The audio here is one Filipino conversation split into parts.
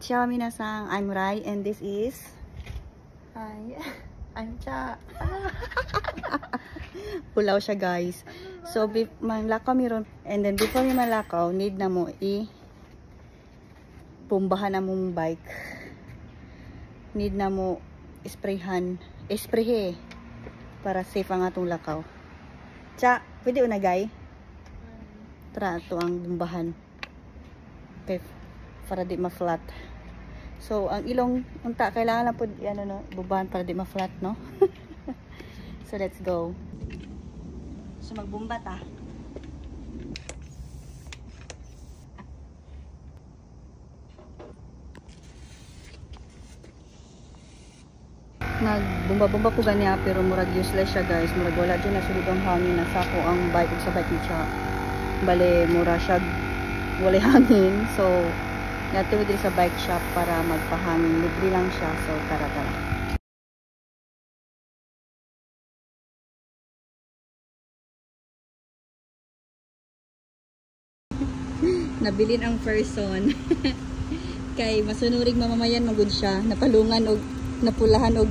Ciao minasan, I'm Rai and this is... Hi, I'm Cha. Pulaw siya guys. So, manlakaw meron. And then before yung manlakaw, need na mo pumbahan na mong bike. Need na mo sprayhe para safe ang atong lakaw. Cha, pwede unagay? Tara, ito ang bumbahan. Okay, para di ma-flat. So, ang ilong unta, kailangan lang po, bubahan para di ma-flat, no? So, let's go. So, magbumba ta. Nagbumba-bumba po ganiya, pero murag useless siya guys. Murag wala dyan na sulod ang hangin. Nasako ang bike sa bike niya. Bale, mura siya. Wala hangin. So, natawid din sa bike shop para magpahangin. Libre lang siya. So, tara. Nabilin ang person. Kay masunurig mamamayan magud siya. Napalungan og napulahan og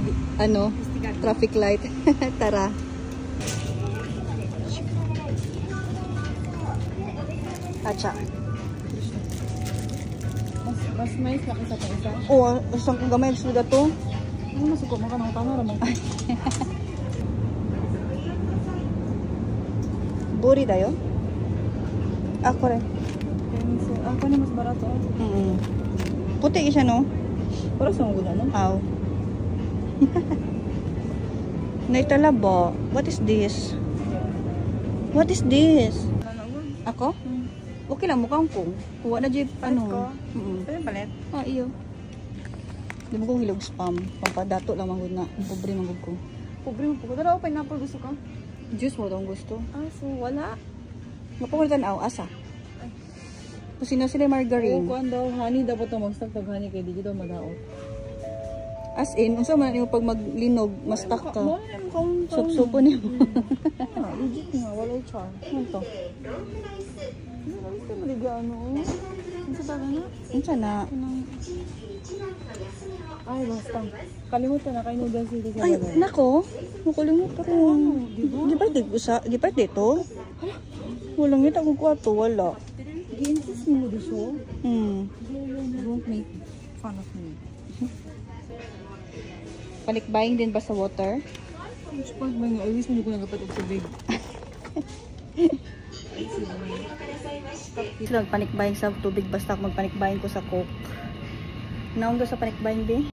traffic light. Tara. Acha. Mas mais ka sa isa. Oo, isang gamay suda to. Ano masuko mo ka ng kamera mo? Buri dayo? Ako rin. Ako na mas barato. Puti siya no? Para sa mga no? Aw. Naitalabo. What is this? What is this? Ako? Okay lang, mukhang kong. Kuha na dyan, Ito yung palit? Ah, iyo. Di mo kong hilog spam. Pampadato lang manggod na. Pobre manggod ko. Pobre mo po. Dala ako pineapple gusto ka? Juice mo daw gusto. Ah, so wala. Mapamulitan aw, asa? Kung sino sila margarine. Oo, kuhan daw. Honey, dapat ito mag-stack tag honey kaya di daw madaot. As in, unsa man yung pag maglinog, mas-stack ka. Sup-supo niyo. Legit nga, wala yung char. Ano to? Ano ito maliga ano? Ano sa taga na? Unsa na? Ay, basta. Kalimutan na kayo noodles dito sa Ay, balay. nako. Makulimot ako. Di ba dito? Walang ito kung kwarto, wala. Gi-insist mo dito? Don't make fun of me. Palikbaying din ba sa water? Pag may nga, always mo ko nagapat og tubig. Sila magpanikbaying sa tubig basta magpanikbaying ko sa coke. Naong doon sa panikbaying din?